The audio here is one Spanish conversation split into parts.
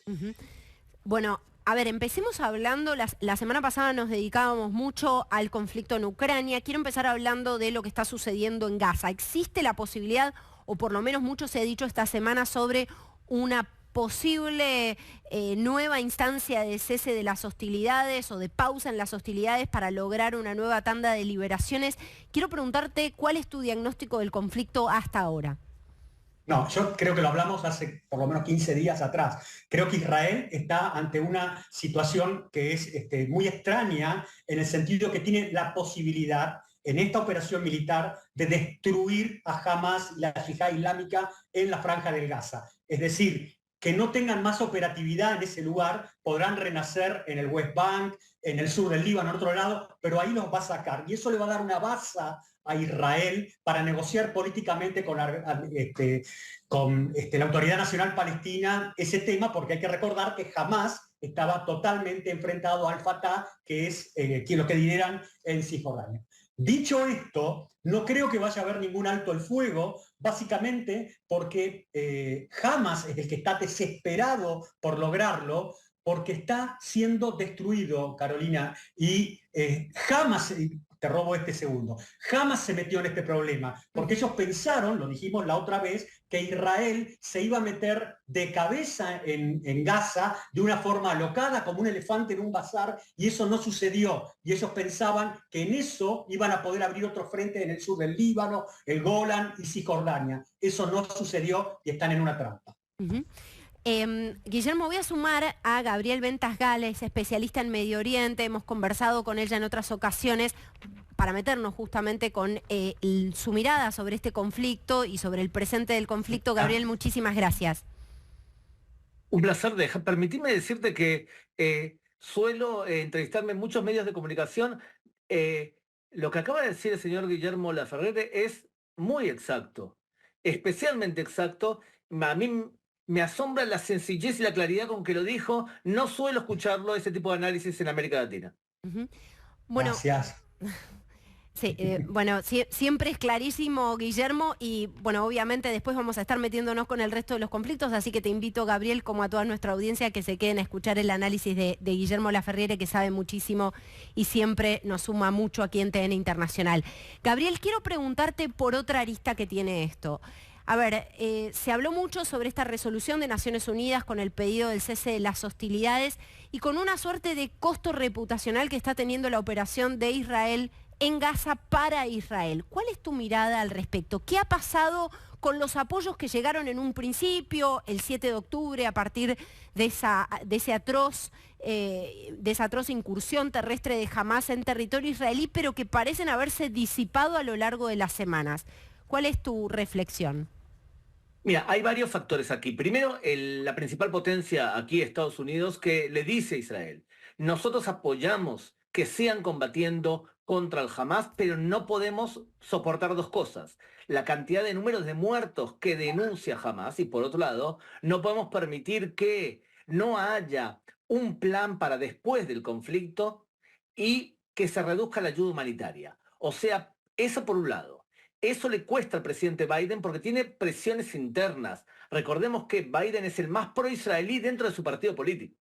Ujú. Bueno, a ver, empecemos hablando, la semana pasada nos dedicábamos mucho al conflicto en Ucrania. Quiero empezar hablando de lo que está sucediendo en Gaza. ¿Existe la posibilidad, o por lo menos mucho se ha dicho esta semana, sobre una posible nueva instancia de cese de las hostilidades o de pausa en las hostilidades para lograr una nueva tanda de liberaciones? Quiero preguntarte, ¿cuál es tu diagnóstico del conflicto hasta ahora? No, yo creo que lo hablamos hace por lo menos 15 días atrás. Creo que Israel está ante una situación que es muy extraña en el sentido que tiene la posibilidad en esta operación militar de destruir a Hamas y la Yihad Islámica en la franja del Gaza. Es decir, que no tengan más operatividad en ese lugar, podrán renacer en el West Bank, en el sur del Líbano, en otro lado, pero ahí los va a sacar. Y eso le va a dar una base a Israel para negociar políticamente con la Autoridad Nacional Palestina ese tema, porque hay que recordar que jamás estaba totalmente enfrentado al Fatah, que es lo que lideran en Cisjordania. Dicho esto, no creo que vaya a haber ningún alto el fuego, básicamente porque Hamas es el que está desesperado por lograrlo, porque está siendo destruido, Carolina, y Hamas, te robo este segundo, jamás se metió en este problema, porque ellos pensaron, lo dijimos la otra vez, que Israel se iba a meter de cabeza en Gaza de una forma alocada, como un elefante en un bazar, y eso no sucedió. Y ellos pensaban que en eso iban a poder abrir otro frente en el sur del Líbano, el Golán y Cisjordania. Eso no sucedió y están en una trampa. Ujú. Guillermo, voy a sumar a Gabriel Ventas Gales, especialista en Medio Oriente. Hemos conversado con ella en otras ocasiones para meternos justamente con su mirada sobre este conflicto y sobre el presente del conflicto. Gabriel, muchísimas gracias. Un placer. Permitime decirte que suelo entrevistarme en muchos medios de comunicación. Eh, lo que acaba de decir el señor Guillermo Laferrere es muy exacto, especialmente exacto. A mí me asombra la sencillez y la claridad con que lo dijo. No suelo escucharlo, ese tipo de análisis en América Latina. Ujú. Bueno, Gracias. sí, bueno, siempre es clarísimo, Guillermo, y bueno, obviamente después vamos a estar metiéndonos con el resto de los conflictos, así que te invito, Gabriel, como a toda nuestra audiencia, que se queden a escuchar el análisis de Guillermo Laferriere, que sabe muchísimo y siempre nos suma mucho aquí en TN Internacional. Gabriel, quiero preguntarte por otra arista que tiene esto. A ver, se habló mucho sobre esta resolución de Naciones Unidas con el pedido del cese de las hostilidades y con una suerte de costo reputacional que está teniendo la operación de Israel en Gaza para Israel. ¿Cuál es tu mirada al respecto? ¿Qué ha pasado con los apoyos que llegaron en un principio, el 7 de octubre, a partir de esa atroz incursión terrestre de Hamás en territorio israelí, pero que parecen haberse disipado a lo largo de las semanas? ¿Cuál es tu reflexión? Mira, hay varios factores aquí. Primero, la principal potencia aquí, Estados Unidos, que le dice a Israel: nosotros apoyamos que sigan combatiendo contra el Hamas, pero no podemos soportar dos cosas: la cantidad de números de muertos que denuncia Hamas, y por otro lado, no podemos permitir que no haya un plan para después del conflicto y que se reduzca la ayuda humanitaria. O sea, eso por un lado. Eso le cuesta al presidente Biden porque tiene presiones internas. Recordemos que Biden es el más pro-israelí dentro de su partido político.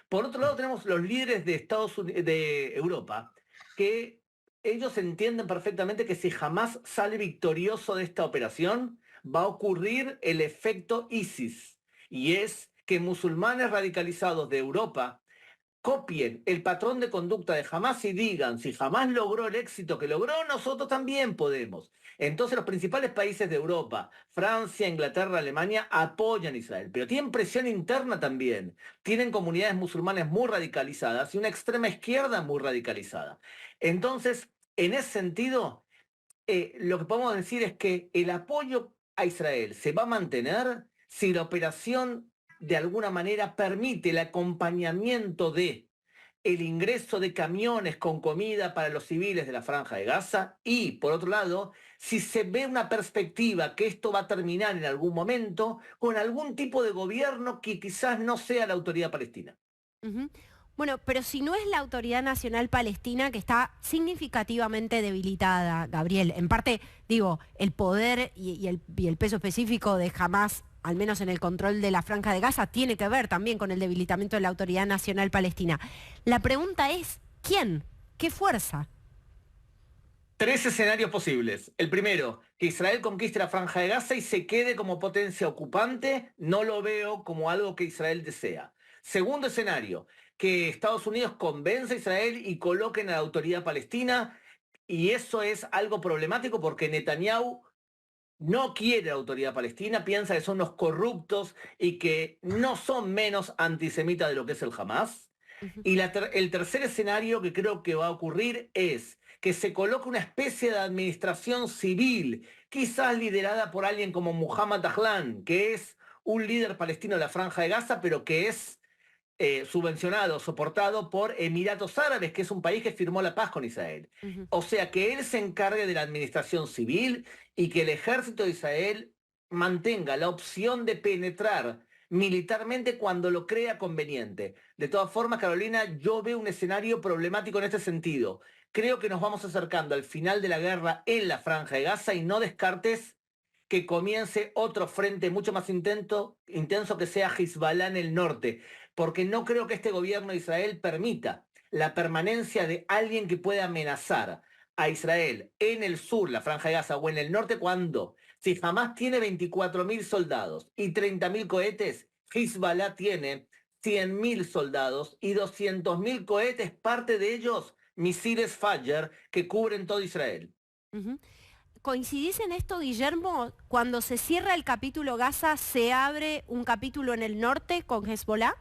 Por otro lado, tenemos los líderes de Estados Unidos, de Europa, que ellos entienden perfectamente que si jamás sale victorioso de esta operación, va a ocurrir el efecto ISIS. Y es que musulmanes radicalizados de Europa copien el patrón de conducta de Hamás y digan: si Hamás logró el éxito que logró, nosotros también podemos. Entonces los principales países de Europa, Francia, Inglaterra, Alemania, apoyan a Israel, pero tienen presión interna también. Tienen comunidades musulmanas muy radicalizadas y una extrema izquierda muy radicalizada. Entonces, en ese sentido, lo que podemos decir es que el apoyo a Israel se va a mantener si la operación de alguna manera permite el acompañamiento de el ingreso de camiones con comida para los civiles de la Franja de Gaza y, por otro lado, si se ve una perspectiva que esto va a terminar en algún momento con algún tipo de gobierno que quizás no sea la autoridad palestina. Ujú. Bueno, pero si no es la Autoridad Nacional Palestina, que está significativamente debilitada, Gabriel, en parte, digo, el poder y el peso específico de Hamás al menos en el control de la Franja de Gaza, tiene que ver también con el debilitamiento de la Autoridad Nacional Palestina. La pregunta es, ¿quién? ¿Qué fuerza? 3 escenarios posibles. El primero, que Israel conquiste la Franja de Gaza y se quede como potencia ocupante. No lo veo como algo que Israel desea. Segundo escenario, que Estados Unidos convenza a Israel y coloquen a la autoridad palestina. Y eso es algo problemático porque Netanyahu no quiere la autoridad palestina, piensa que son unos corruptos y que no son menos antisemitas de lo que es el Hamas. Y el tercer escenario que creo que va a ocurrir es que se coloque una especie de administración civil, quizás liderada por alguien como Muhammad Ahlan, que es un líder palestino de la Franja de Gaza, pero que es subvencionado, soportado por Emiratos Árabes, que es un país que firmó la paz con Israel. O sea, que él se encargue de la administración civil y que el ejército de Israel mantenga la opción de penetrar militarmente cuando lo crea conveniente. De todas formas, Carolina, yo veo un escenario problemático en este sentido. Creo que nos vamos acercando al final de la guerra en la Franja de Gaza y no descartes que comience otro frente mucho más intenso que sea Hezbollah en el norte, porque no creo que este gobierno de Israel permita la permanencia de alguien que pueda amenazar a Israel en el sur, la Franja de Gaza, o en el norte, cuando, si Hamas tiene 24.000 soldados y 30.000 cohetes, Hezbollah tiene 100.000 soldados y 200.000 cohetes, parte de ellos misiles Fajr que cubren todo Israel. ¿Coincidís en esto, Guillermo? Cuando se cierra el capítulo Gaza, ¿se abre un capítulo en el norte con Hezbollah?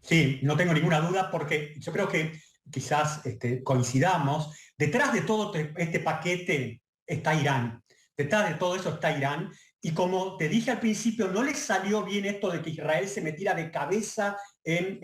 Sí, no tengo ninguna duda porque yo creo que quizás coincidamos. Detrás de todo este paquete está Irán. Detrás de todo eso está Irán. Y como te dije al principio, no les salió bien esto de que Israel se metiera de cabeza en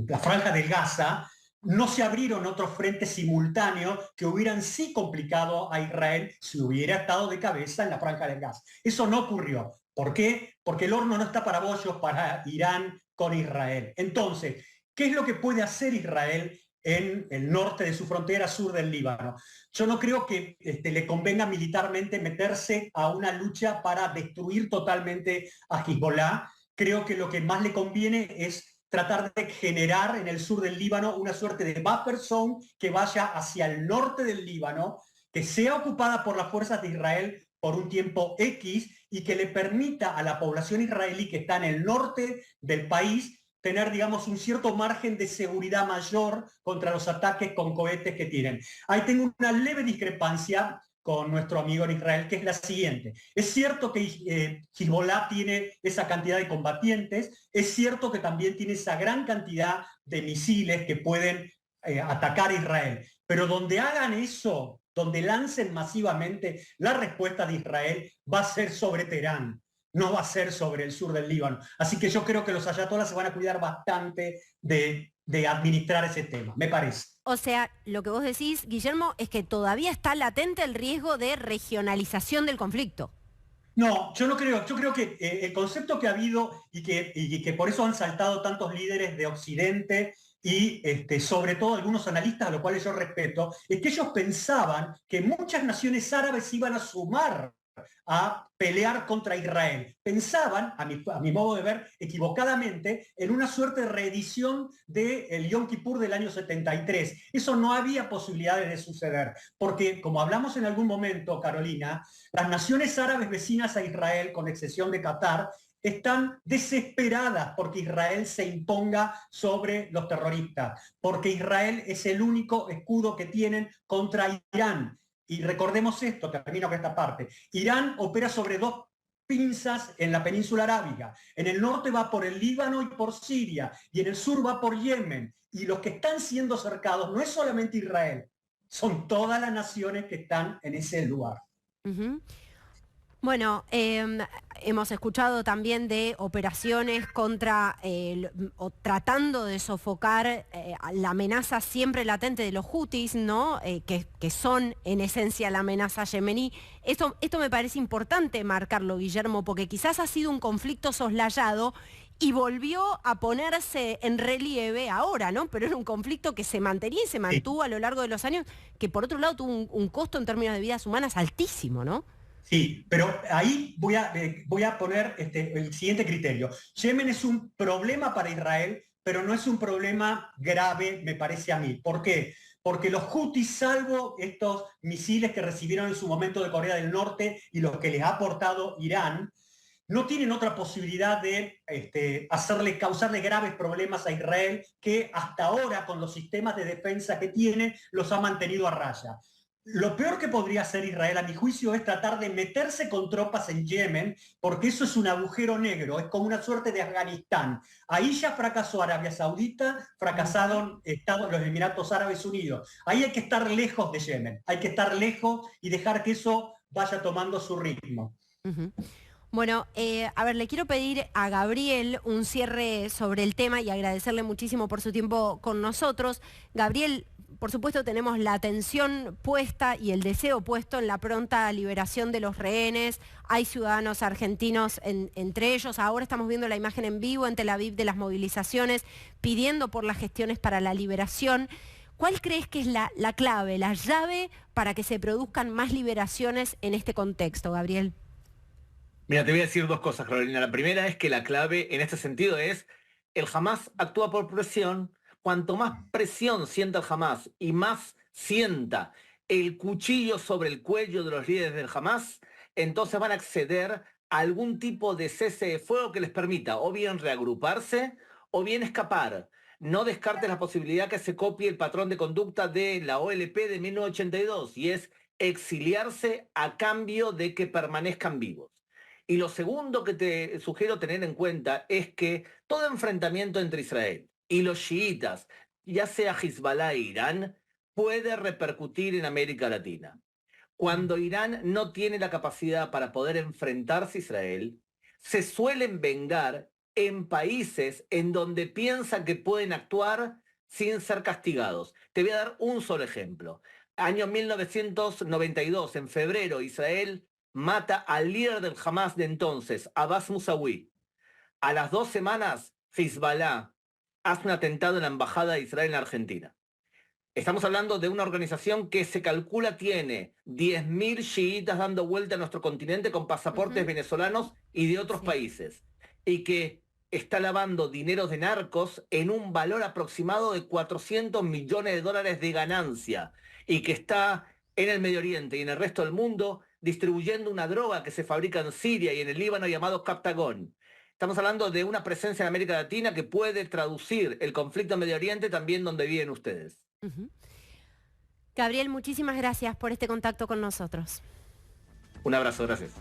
la Franja del Gaza. No se abrieron otros frentes simultáneos que hubieran sí complicado a Israel si hubiera estado de cabeza en la Franja del Gaza. Eso no ocurrió. ¿Por qué? Porque el horno no está para bollos para Irán con Israel. Entonces, ¿qué es lo que puede hacer Israel en el norte de su frontera sur del Líbano? Yo no creo que le convenga militarmente meterse a una lucha para destruir totalmente a Hezbollah. Creo que lo que más le conviene es tratar de generar en el sur del Líbano una suerte de buffer zone que vaya hacia el norte del Líbano, que sea ocupada por las fuerzas de Israel por un tiempo X y que le permita a la población israelí que está en el norte del país tener, digamos, un cierto margen de seguridad mayor contra los ataques con cohetes que tienen. Ahí tengo una leve discrepancia con nuestro amigo en Israel, que es la siguiente. Es cierto que Hezbollah tiene esa cantidad de combatientes, es cierto que también tiene esa gran cantidad de misiles que pueden atacar a Israel, pero donde hagan eso, donde lancen masivamente, la respuesta de Israel va a ser sobre Teherán, no va a ser sobre el sur del Líbano. Así que yo creo que los ayatolás se van a cuidar bastante de administrar ese tema, me parece. O sea, lo que vos decís, Guillermo, es que todavía está latente el riesgo de regionalización del conflicto. No, yo no creo. Yo creo que el concepto que ha habido y que por eso han saltado tantos líderes de Occidente y sobre todo algunos analistas, a los cuales yo respeto, es que ellos pensaban que muchas naciones árabes iban a sumar a pelear contra Israel. Pensaban, a mi modo de ver, equivocadamente, en una suerte de reedición del Yom Kippur del año 73. Eso no había posibilidades de suceder, porque, como hablamos en algún momento, Carolina, las naciones árabes vecinas a Israel, con excepción de Qatar, están desesperadas porque Israel se imponga sobre los terroristas, porque Israel es el único escudo que tienen contra Irán. Y recordemos esto, termino con esta parte. Irán opera sobre dos pinzas en la península arábiga. En el norte va por el Líbano y por Siria, y en el sur va por Yemen. Y los que están siendo cercados no es solamente Israel, son todas las naciones que están en ese lugar. Bueno, hemos escuchado también de operaciones contra, o tratando de sofocar la amenaza siempre latente de los hutis, ¿no? Que son en esencia la amenaza yemení. Esto me parece importante marcarlo, Guillermo, porque quizás ha sido un conflicto soslayado y volvió a ponerse en relieve ahora, ¿no? Pero era un conflicto que se mantenía y se mantuvo a lo largo de los años, que por otro lado tuvo un costo en términos de vidas humanas altísimo, ¿no? Sí, pero ahí voy a poner el siguiente criterio. Yemen es un problema para Israel, pero no es un problema grave, me parece a mí. ¿Por qué? Porque los Houthis, salvo estos misiles que recibieron en su momento de Corea del Norte y los que les ha aportado Irán, no tienen otra posibilidad de causarle graves problemas a Israel, que hasta ahora, con los sistemas de defensa que tiene, los ha mantenido a raya. Lo peor que podría hacer Israel, a mi juicio, es tratar de meterse con tropas en Yemen, porque eso es un agujero negro, es como una suerte de Afganistán. Ahí ya fracasó Arabia Saudita, fracasaron los Emiratos Árabes Unidos. Ahí hay que estar lejos de Yemen, hay que estar lejos y dejar que eso vaya tomando su ritmo. Uh-huh. Bueno, a ver, le quiero pedir a Gabriel un cierre sobre el tema y agradecerle muchísimo por su tiempo con nosotros. Gabriel, por supuesto tenemos la atención puesta y el deseo puesto en la pronta liberación de los rehenes. Hay ciudadanos argentinos entre ellos. Ahora estamos viendo la imagen en vivo en Tel Aviv de las movilizaciones pidiendo por las gestiones para la liberación. ¿Cuál crees que es la clave, la llave para que se produzcan más liberaciones en este contexto, Gabriel? Mira, te voy a decir dos cosas, Carolina. La primera es que la clave en este sentido es el Hamás actúa por presión. Cuanto más presión sienta el Hamás y más sienta el cuchillo sobre el cuello de los líderes del Hamás, entonces van a acceder a algún tipo de cese de fuego que les permita o bien reagruparse o bien escapar. No descartes la posibilidad que se copie el patrón de conducta de la OLP de 1982 y es exiliarse a cambio de que permanezcan vivos. Y lo segundo que te sugiero tener en cuenta es que todo enfrentamiento entre Israel y los chiitas, ya sea Hezbollah e Irán, puede repercutir en América Latina. Cuando Irán no tiene la capacidad para poder enfrentarse a Israel, se suelen vengar en países en donde piensan que pueden actuar sin ser castigados. Te voy a dar un solo ejemplo. Año 1992, en febrero, Israel mata al líder del Hamás de entonces, Abbas Musawi. A las 2 semanas, Hezbollah hace un atentado en la embajada de Israel en Argentina. Estamos hablando de una organización que se calcula tiene 10.000 chiitas dando vuelta a nuestro continente con pasaportes venezolanos y de otros países. Y que está lavando dineros de narcos en un valor aproximado de 400 millones de dólares de ganancia. Y que está en el Medio Oriente y en el resto del mundo distribuyendo una droga que se fabrica en Siria y en el Líbano llamado Captagon. Estamos hablando de una presencia en América Latina que puede traducir el conflicto en Medio Oriente también donde viven ustedes. Gabriel, muchísimas gracias por este contacto con nosotros. Un abrazo, gracias.